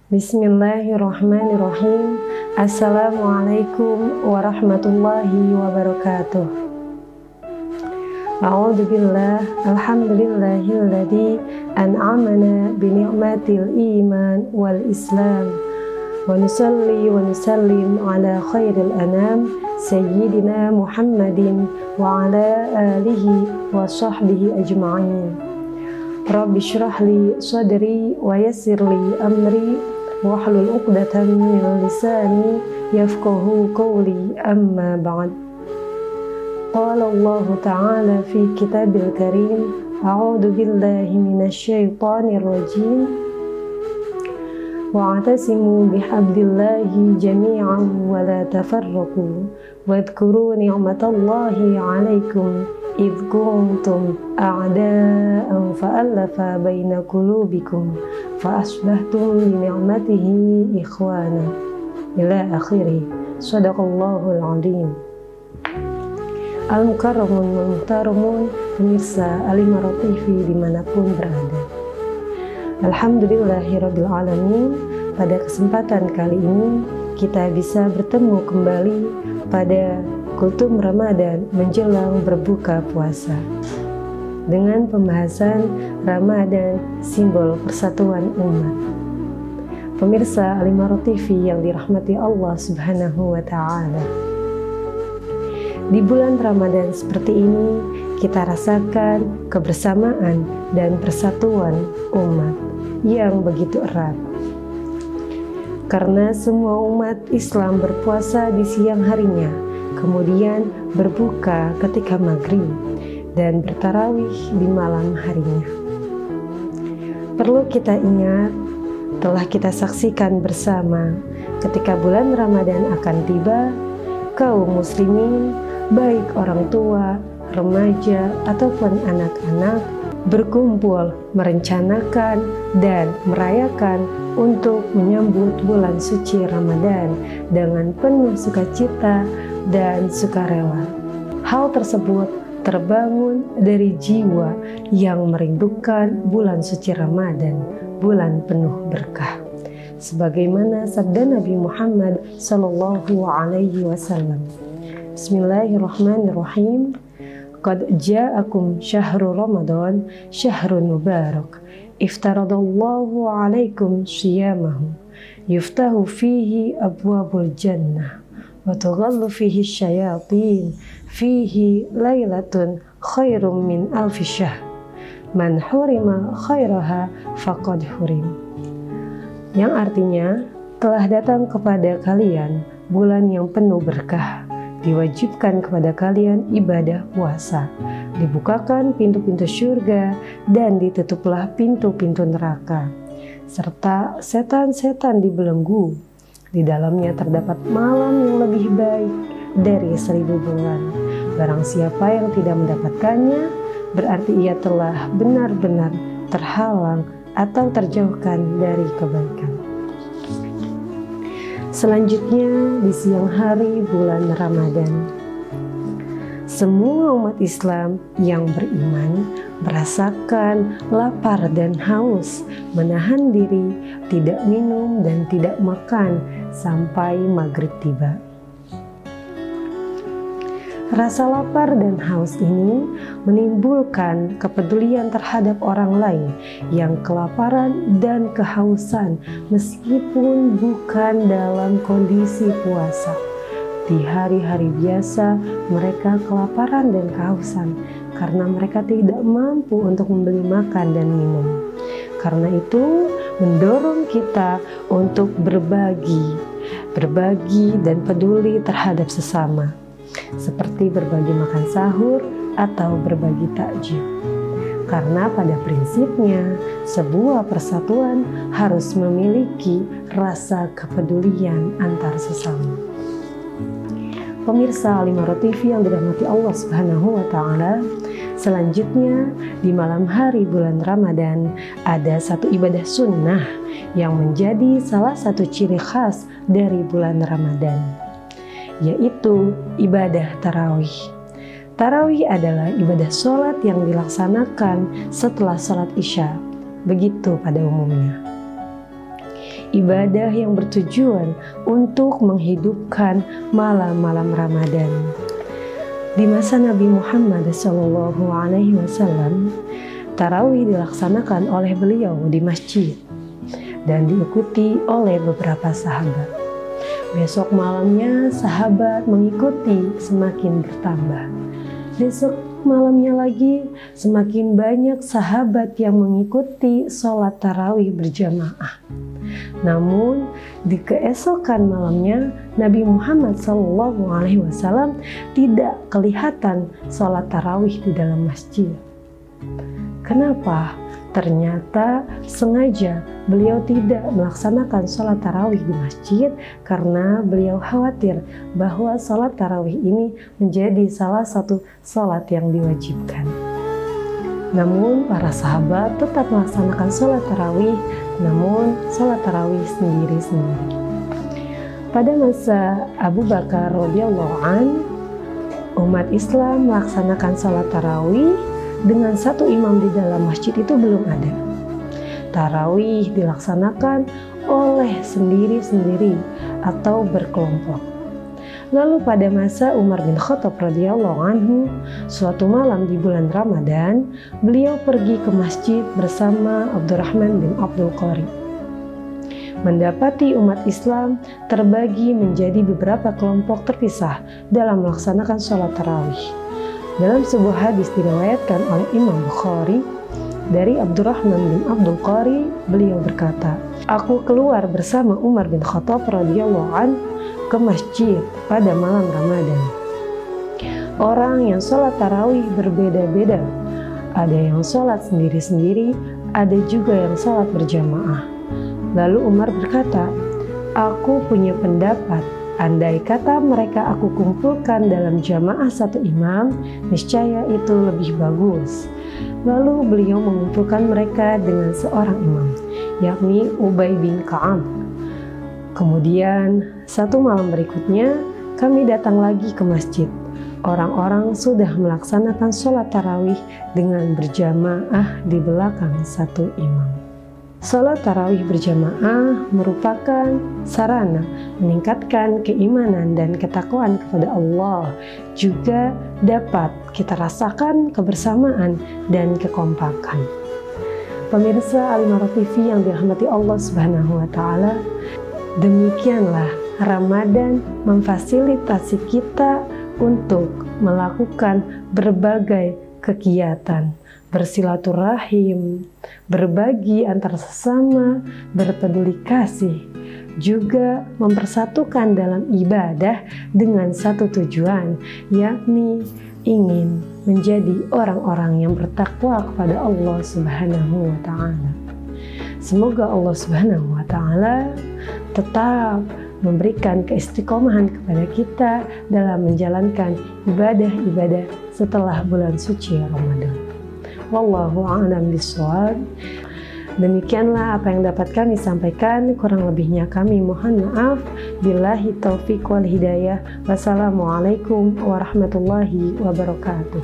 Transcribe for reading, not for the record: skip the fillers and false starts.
Bismillahirrahmanirrahim. Assalamualaikum warahmatullahi wabarakatuh. A'udzu billah, alhamdulillahilladzi an'amana bi ni'matil iman wal islam. Wa nusalli wa nusallim ala khairil anam sayyidina Muhammadin wa ala alihi wa sahbihi ajma'in. Rabbi shrah li sadri wa yassir li amri wahlul 'uqdatam min lisani yafqahu qawli, amma ba'd. Qala Allah Ta'ala fi kitabil karim, a'udzu billahi minasy syaithanir rajim. Wa'tasimu bihablillahi jami'an wa la tafarraqu wadhkuru ni'matallahi 'alaikum idh kuntum a'da'an fa'alafa baina qulubikum fa asbahtum bi ni'matihi ikhwana ila akhirih. Shadaqallahul azim. Al-mukarramun wal muhtaramun, pemirsa Al-Imarah TV dimanapun berada, alhamdulillahirabbil alamin. Pada kesempatan kali ini kita bisa bertemu kembali pada Kultum Ramadan menjelang berbuka puasa dengan pembahasan Ramadan, simbol persatuan umat. Pemirsa Al-Imarah TV yang dirahmati Allah Subhanahu wa Ta'ala, di bulan Ramadan seperti ini kita rasakan kebersamaan dan persatuan umat yang begitu erat, karena semua umat Islam berpuasa di siang harinya, kemudian berbuka ketika maghrib dan bertarawih di malam harinya. Perlu kita ingat, telah kita saksikan bersama ketika bulan Ramadan akan tiba, kaum muslimin, baik orang tua, remaja, ataupun anak-anak berkumpul merencanakan dan merayakan untuk menyambut bulan suci Ramadan dengan penuh sukacita dan sukarela. Hal tersebut terbangun dari jiwa yang merindukan bulan suci Ramadan, bulan penuh berkah. Sebagaimana sabda Nabi Muhammad sallallahu alaihi wasallam, Bismillahirrahmanirrahim. Qad ja'akum syahrul Ramadan syahrun mubarak iftaradallahu alaikum shiyamahu yuftahu fihi abwabul jannah wa tughallu fihi syayatin fihi lailatun khairum min alfi syahr man hurima khairaha faqad hurim. Yang artinya, telah datang kepada kalian bulan yang penuh berkah, diwajibkan kepada kalian ibadah puasa, dibukakan pintu-pintu surga dan ditutuplah pintu-pintu neraka, serta setan-setan dibelenggu. Di dalamnya terdapat malam yang lebih baik dari 1000 bulan. Barang siapa yang tidak mendapatkannya, berarti ia telah benar-benar terhalang atau terjauhkan dari kebaikan. Selanjutnya, di siang hari bulan Ramadan, semua umat Islam yang beriman merasakan lapar dan haus, menahan diri, tidak minum dan tidak makan sampai maghrib tiba. Rasa lapar dan haus ini menimbulkan kepedulian terhadap orang lain yang kelaparan dan kehausan meskipun bukan dalam kondisi puasa. Di hari-hari biasa mereka kelaparan dan kehausan karena mereka tidak mampu untuk membeli makan dan minum. Karena itu mendorong kita untuk berbagi dan peduli terhadap sesama, seperti berbagi makan sahur atau berbagi takjil. Karena pada prinsipnya sebuah persatuan harus memiliki rasa kepedulian antar sesama. Pemirsa Al-Imarah TV yang dirahmati Allah Subhanahu wa Ta'ala, selanjutnya di malam hari bulan Ramadan ada satu ibadah sunnah yang menjadi salah satu ciri khas dari bulan Ramadan, yaitu ibadah tarawih. Tarawih adalah ibadah sholat yang dilaksanakan setelah sholat Isya, begitu pada umumnya. ibadah yang bertujuan untuk menghidupkan malam-malam Ramadan. Di masa Nabi Muhammad SAW, tarawih dilaksanakan oleh beliau di masjid dan diikuti oleh beberapa sahabat. Besok malamnya sahabat mengikuti semakin bertambah. Besok malamnya lagi semakin banyak sahabat yang mengikuti sholat tarawih berjamaah. Namun di keesokan malamnya Nabi Muhammad SAW tidak kelihatan sholat tarawih di dalam masjid. Kenapa? Ternyata sengaja beliau tidak melaksanakan sholat tarawih di masjid karena beliau khawatir bahwa sholat tarawih ini menjadi salah satu sholat yang diwajibkan. Namun para sahabat tetap melaksanakan sholat tarawih, namun sholat tarawih sendiri-sendiri. Pada masa Abu Bakar radhiyallahu an, umat Islam melaksanakan sholat tarawih dengan satu imam di dalam masjid itu belum ada. Tarawih dilaksanakan oleh sendiri-sendiri atau berkelompok. Lalu pada masa Umar bin Khattab radhiyallahu anhu, suatu malam di bulan Ramadan, beliau pergi ke masjid bersama Abdurrahman bin Abdul Qari. Mendapati umat Islam terbagi menjadi beberapa kelompok terpisah dalam melaksanakan sholat tarawih. Dalam sebuah hadis diriwayatkan oleh Imam Bukhari dari Abdurrahman bin Abdul Qari, beliau berkata, "Aku keluar bersama Umar bin Khattab radhiyallahu an ke masjid pada malam Ramadan. Orang yang sholat tarawih berbeda-beda. Ada yang sholat sendiri-sendiri, ada juga yang sholat berjamaah. Lalu Umar berkata, aku punya pendapat, andai kata mereka aku kumpulkan dalam jamaah satu imam, niscaya itu lebih bagus. Lalu beliau mengumpulkan mereka dengan seorang imam, yakni Ubay bin Ka'ab. Kemudian satu malam berikutnya kami datang lagi ke masjid. Orang-orang sudah melaksanakan sholat tarawih dengan berjamaah di belakang satu imam. Sholat tarawih berjamaah merupakan sarana meningkatkan keimanan dan ketakwaan kepada Allah. Juga dapat kita rasakan kebersamaan dan kekompakan. Pemirsa Al-Imarah TV yang dirahmati Allah Subhanahu wa Ta'ala, demikianlah Ramadan memfasilitasi kita untuk melakukan berbagai kegiatan, bersilaturahim, berbagi antar sesama, berpeduli kasih, juga mempersatukan dalam ibadah dengan satu tujuan, yakni ingin menjadi orang-orang yang bertakwa kepada Allah Subhanahu wa Ta'ala. Semoga Allah Subhanahu wa Ta'ala tetap memberikan keistiqomahan kepada kita dalam menjalankan ibadah-ibadah setelah bulan suci Ramadan. Wallahu a'lam bishawab. Demikianlah apa yang dapat kami sampaikan, kurang lebihnya kami mohon maaf. Billahi taufiq wal hidayah. Wassalamualaikum warahmatullahi wabarakatuh.